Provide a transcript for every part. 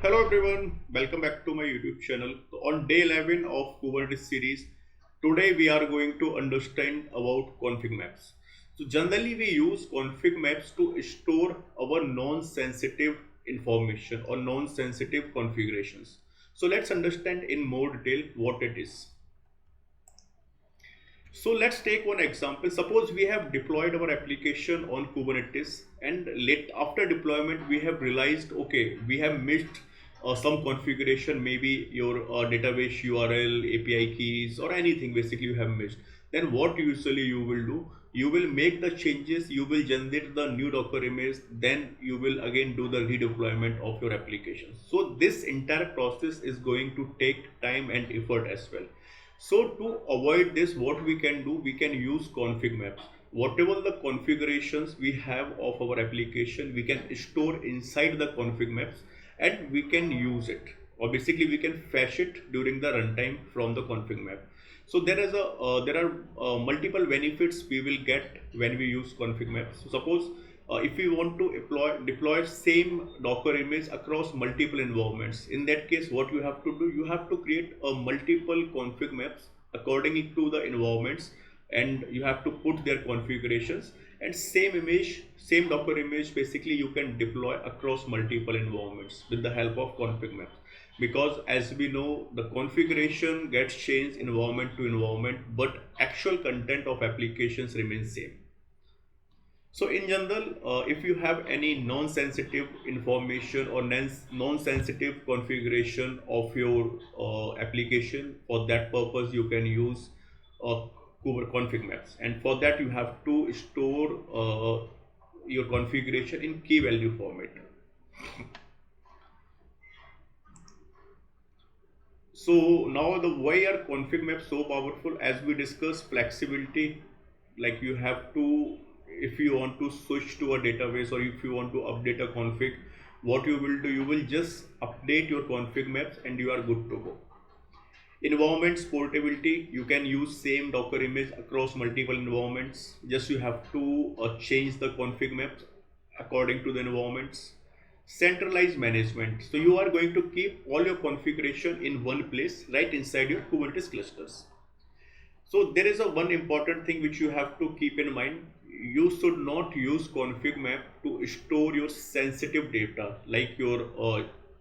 Hello everyone, welcome back to my YouTube channel. So on day 11 of Kubernetes series, today we are going to understand about config maps. So generally we use config maps to store our non-sensitive information or non-sensitive configurations. So let's understand in more detail what it is. So let's take one example. Suppose we have deployed our application on Kubernetes and late after deployment we have realized okay we have missed some configuration, maybe your database URL, API keys or anything basically you have missed. Then what usually you will do? You will make the changes, you will generate the new Docker image, then you will again do the redeployment of your application. So this entire process is going to take time and effort as well. So to avoid this, what we can do, we can use config maps. Whatever the configurations we have of our application, we can store inside the config maps and we can use it, or basically we can fetch it during the runtime from the config map. So there are multiple benefits we will get when we use config maps. So suppose if we want to deploy same Docker image across multiple environments, in that case what you have to do, you have to create a multiple config maps according to the environments, and you have to put their configurations, and same Docker image basically you can deploy across multiple environments with the help of config maps. Because as we know, the configuration gets changed environment to environment, but actual content of applications remains same. So in general, if you have any non-sensitive information or non-sensitive configuration of your application, for that purpose you can use Kubernetes ConfigMaps, and for that you have to store your configuration in key value format. So now the why are config maps so powerful? As we discussed, flexibility, like you have to, if you want to switch to a database or if you want to update a config, what you will do, you will just update your config maps and you are good to go. Environments portability, you can use same Docker image across multiple environments, just you have to change the config maps according to the environments. Centralized management, so you are going to keep all your configuration in one place right inside your Kubernetes clusters. So there is a one important thing which you have to keep in mind. You should not use config map to store your sensitive data like your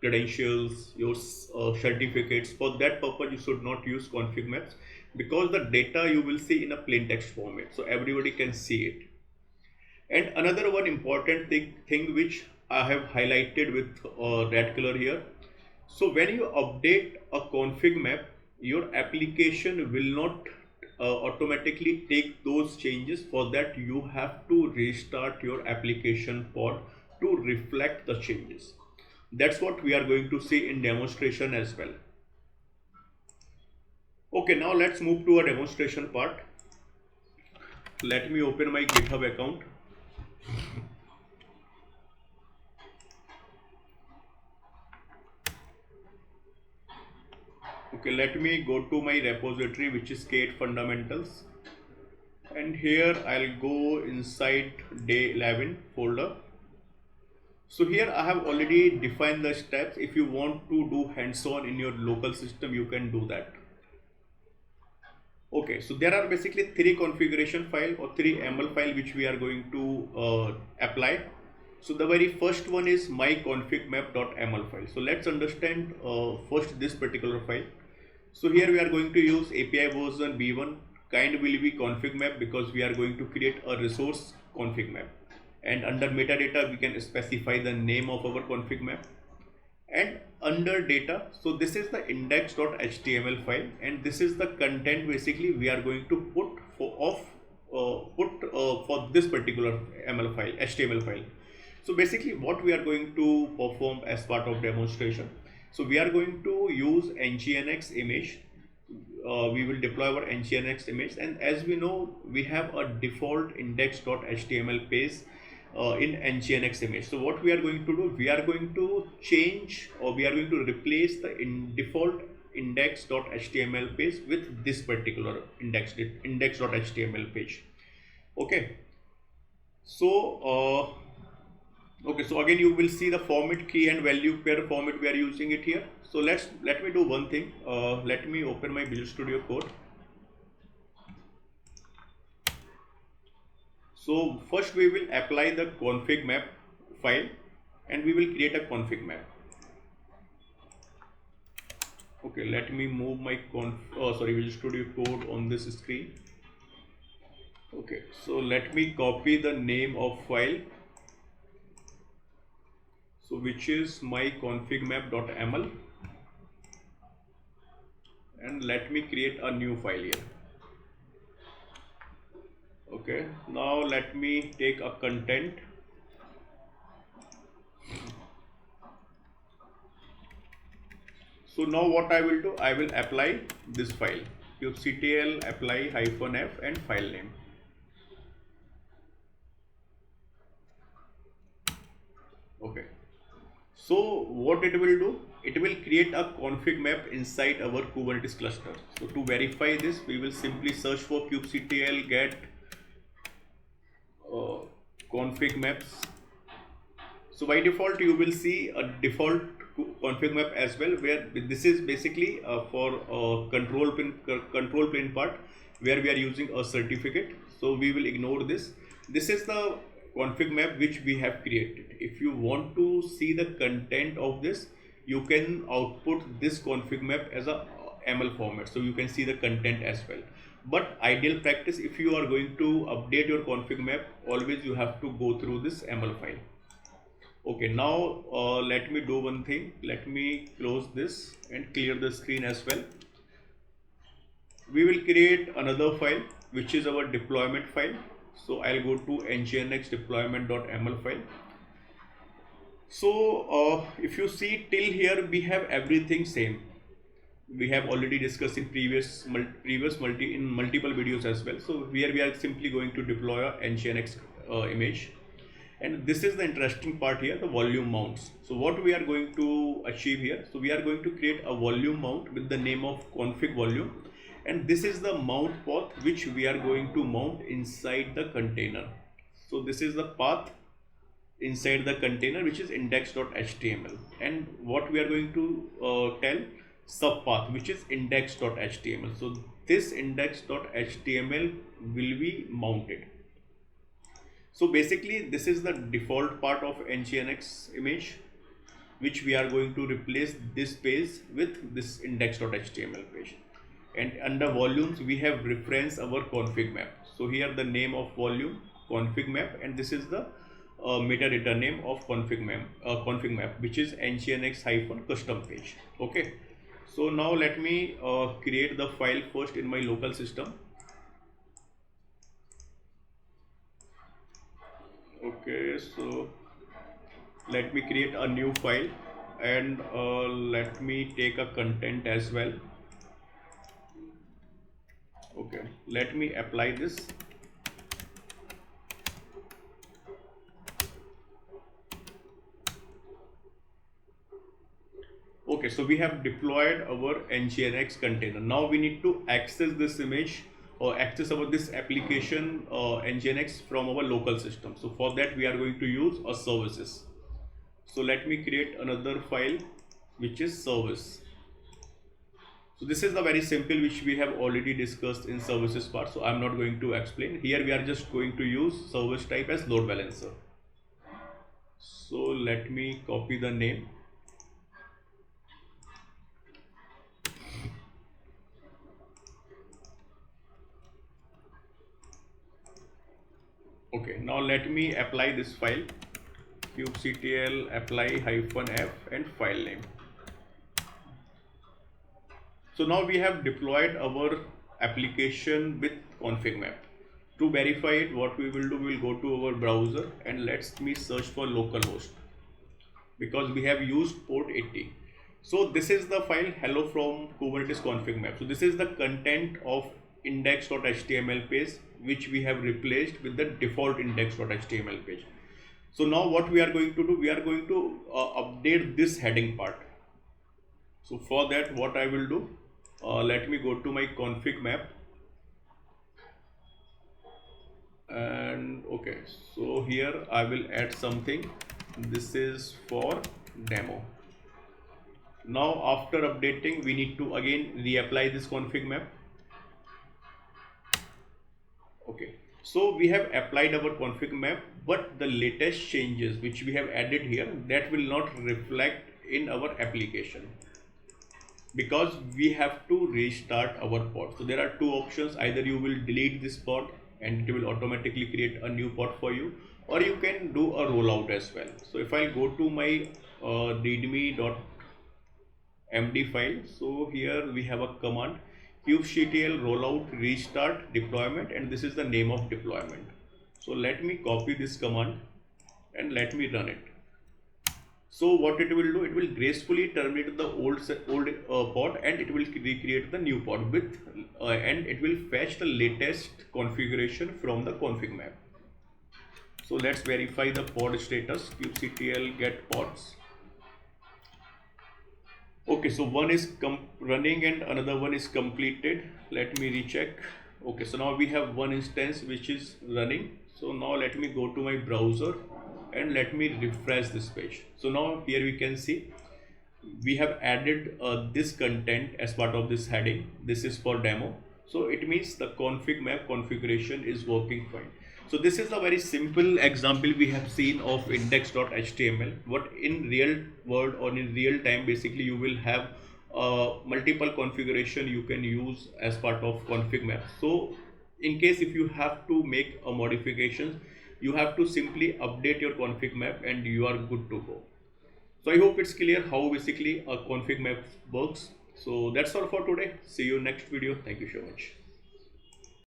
credentials, your certificates. For that purpose you should not use config maps, because the data you will see in a plain text format, so everybody can see it. And another one important thing which I have highlighted with red color here. So when you update a config map, your application will not automatically take those changes. For that you have to restart your application pod to reflect the changes. That's what we are going to see in demonstration as well. Okay, now let's move to a demonstration part. Let me open my GitHub account. Okay, let me go to my repository, which is K8 fundamentals, and here I'll go inside day 11 folder. So here I have already defined the steps. If you want to do hands-on in your local system, you can do that. Okay, so there are basically three configuration file or three YAML file which we are going to apply. So the very first one is my configmap.yaml file. So let's understand first this particular file. So here we are going to use API version v1, kind will be config map because we are going to create a resource config map, and under metadata we can specify the name of our config map. And under data, so this is the index.html file, and this is the content basically we are going to put for this particular YAML file, HTML file. So basically what we are going to perform as part of demonstration, so we are going to use nginx image. We will deploy our nginx image, and as we know we have a default index.html page in nginx image. So what we are going to do, we are going to change, or we are going to replace the default index.html page with this particular index.html page. Okay, so Okay, so again you will see the format key and value pair format we are using it here. So let me do one thing. Let me open my Visual Studio Code. So first we will apply the config map file and we will create a config map. Okay, let me move my Visual Studio Code on this screen. Okay, so let me copy the name of file. So which is my configmap.ml, and let me create a new file here. Okay, now let me take a content. So now what I will do, I will apply this file kubectl apply -f and file name. Okay, so what it will do, it will create a config map inside our Kubernetes cluster. So to verify this, we will simply search for kubectl get config maps. So by default you will see a default config map as well, where this is basically for control plane part where we are using a certificate. So we will ignore this. This is the config map which we have created. If you want to see the content of this, you can output this config map as a ML format, so you can see the content as well. But ideal practice, if you are going to update your config map, always you have to go through this ML file. Okay, now let me do one thing. Let me close this and clear the screen as well. We will create another file which is our deployment file. So I'll go to nginx deployment.ml file. So if you see till here, we have everything same. We have already discussed in multiple videos as well. So here we are simply going to deploy a nginx image. And this is the interesting part here, the volume mounts. So what we are going to achieve here, so we are going to create a volume mount with the name of config volume, and this is the mount path which we are going to mount inside the container. So this is the path inside the container, which is index.html, and what we are going to tell subpath, which is index.html. So this index.html will be mounted. So basically this is the default part of nginx image, which we are going to replace this page with this index.html page. And under volumes we have referenced our config map. So here the name of volume config map, and this is the metadata name of config map, which is nginx-custom page. Okay, so now let me create the file first in my local system. Okay, so let me create a new file, and let me take a content as well. Okay, let me apply this. Okay, so we have deployed our nginx container. Now we need to access this image or access this application nginx from our local system. So for that we are going to use a services. So let me create another file which is service. So this is the very simple, which we have already discussed in services part, so I'm not going to explain. Here we are just going to use service type as load balancer. So let me copy the name. Okay, now let me apply this file kubectl apply -f and file name. So now we have deployed our application with config map. To verify it, what we will do, we will go to our browser and let me search for localhost, because we have used port 80. So this is the file hello from Kubernetes ConfigMap. So this is the content of index.html page, which we have replaced with the default index.html page. So now what we are going to do, we are going to update this heading part. So for that, what I will do, let me go to my config map, and okay, so here I will add something This is for demo. Now after updating, we need to again reapply this config map. Okay, so we have applied our config map, but the latest changes which we have added here, that will not reflect in our application because we have to restart our pod. So there are two options: either you will delete this pod and it will automatically create a new pod for you, or you can do a rollout as well. So if I go to my readme.md file, so here we have a command kubectl rollout restart deployment, and this is the name of deployment. So let me copy this command and let me run it. So what it will do, it will gracefully terminate the old pod and it will recreate the new pod with and it will fetch the latest configuration from the config map. So let's verify the pod status, kubectl get pods. Okay, so one is running and another one is completed. Let me recheck. Okay, so now we have one instance which is running. So now let me go to my browser and let me refresh this page. So now here we can see we have added this content as part of this heading. This is for demo. So it means the config map configuration is working fine. So this is a very simple example we have seen of index.html. What in real world or in real time, basically you will have multiple configuration you can use as part of config map. So in case if you have to make a modification, you have to simply update your config map and you are good to go. So I hope it's clear how basically a config map works. So that's all for today. See you next video. Thank you so much.